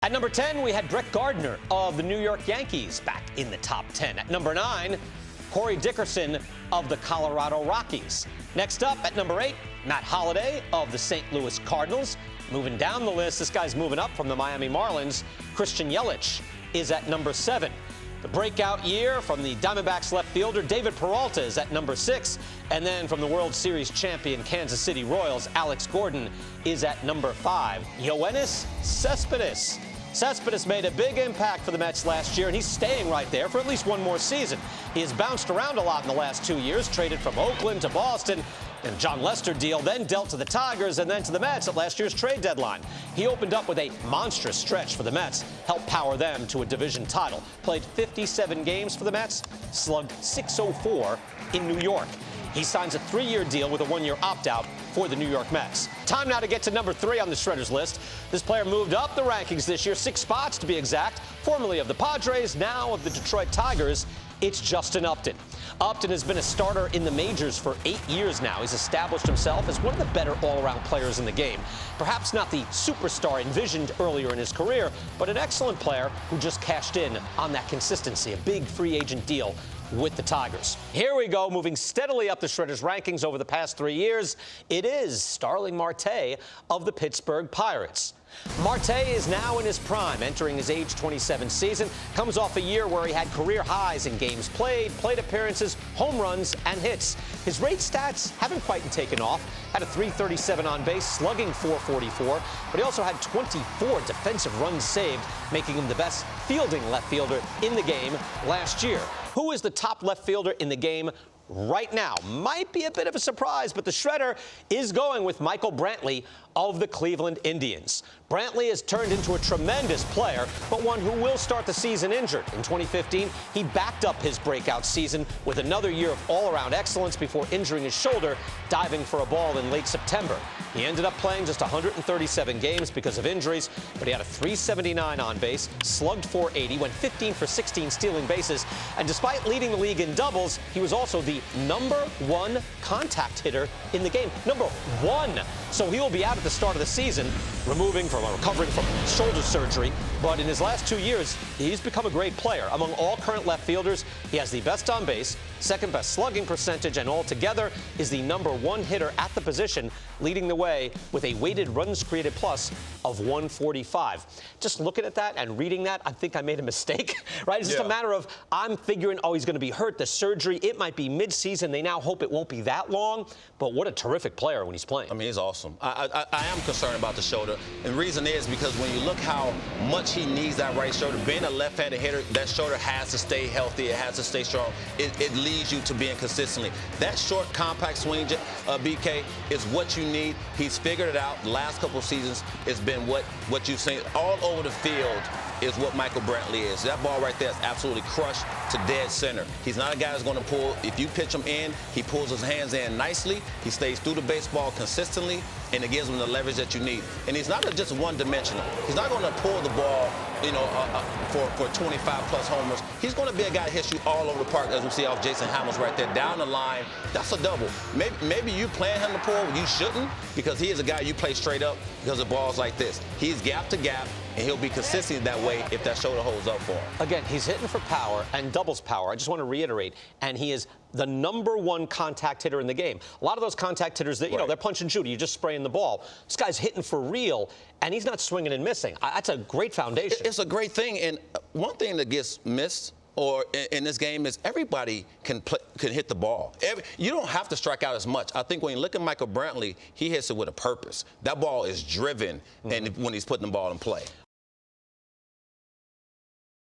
At number 10, we had Brett Gardner of the New York Yankees back in the top 10. At number 9, Corey Dickerson of the Colorado Rockies. Next up, at number 8, Matt Holliday of the St. Louis Cardinals. Moving down the list, this guy's moving up from the Miami Marlins. Christian Yelich is at number 7. The breakout year from the Diamondbacks left fielder David Peralta is at number 6. And then from the World Series champion Kansas City Royals, Alex Gordon is at number 5. Yoenis Cespedes. Cespedes made a big impact for the Mets last year, and he's staying right there for at least one more season. He has bounced around a lot in the last 2 years, traded from Oakland to Boston, and a John Lester deal, then dealt to the Tigers and then to the Mets at last year's trade deadline. He opened up with a monstrous stretch for the Mets, helped power them to a division title. Played 57 games for the Mets, slugged .604 in New York. He signs a 3-year deal with a 1-year opt-out for the New York Mets. Time now to get to number 3 on the Shredders list. This player moved up the rankings this year, 6 spots to be exact. Formerly of the Padres, now of the Detroit Tigers, it's Justin Upton. Upton has been a starter in the majors for 8 years now. He's established himself as one of the better all-around players in the game. Perhaps not the superstar envisioned earlier in his career, but an excellent player who just cashed in on that consistency, a big free agent deal with the Tigers. Here we go, moving steadily up the Shredders rankings over the past 3 years. It is Starling Marte of the Pittsburgh Pirates. Marte is now in his prime, entering his age 27 season. Comes off a year where he had career highs in games played, plate appearances, home runs, and hits. His rate stats haven't quite taken off. Had a .337 on base, slugging .444, but he also had 24 defensive runs saved, making him the best fielding left fielder in the game last year. Who is the top left fielder in the game right now? Might be a bit of a surprise, but the Shredder is going with Michael Brantley of the Cleveland Indians. Brantley has turned into a tremendous player, but one who will start the season injured. In 2015, he backed up his breakout season with another year of all-around excellence before injuring his shoulder, diving for a ball in late September. He ended up playing just 137 games because of injuries, but he had a .379 on base, slugged .480, went 15 for 16 stealing bases, and despite leading the league in doubles, he was also the #1 contact hitter in the game. #1. So he will be out at the start of the season, recovering from shoulder surgery. But in his last 2 years, he's become a great player. Among all current left fielders, he has the best on base, second best slugging percentage, and altogether is the #1 hitter at the position, leading the way with a weighted runs created plus of 145. Just looking at that and reading that, I think I made a mistake, right? It's just a matter of, I'm figuring, oh, he's going to be hurt, the surgery, it might be mid-season. They now hope it won't be that long, but what a terrific player when he's playing. I mean, he's awesome. I am concerned about the shoulder, and the reason is because when you look how much he needs that right shoulder, being a left-handed hitter, that shoulder has to stay healthy, it has to stay strong. It leads you to being consistently. That short, compact swing, BK, is what you need. He's figured it out. The last couple of seasons, it's been what you've seen all over the field is what Michael Brantley is. That ball right there is absolutely crushed to dead center. He's not a guy that's going to pull. If you pitch him in, he pulls his hands in nicely. He stays through the baseball consistently, and it gives him the leverage that you need. And he's not just one-dimensional. He's not going to pull the ball, for 25-plus homers. He's going to be a guy that hits you all over the park, as we see off Jason Hamels right there. Down the line, that's a double. Maybe you plan him to pull. You shouldn't, because he is a guy you play straight up because of balls like this. He's gap to gap, and he'll be consistent that way if that shoulder holds up for him. Again, he's hitting for power and doubles power. I just want to reiterate, and he is the #1 contact hitter in the game. A lot of those contact hitters, that they're punch and shoot. You're just spraying the ball. This guy's hitting for real, and he's not swinging and missing. That's a great foundation. It's a great thing, and one thing that gets missed in this game is everybody can hit the ball. You don't have to strike out as much. I think when you look at Michael Brantley, he hits it with a purpose. That ball is driven, and when he's putting the ball in play.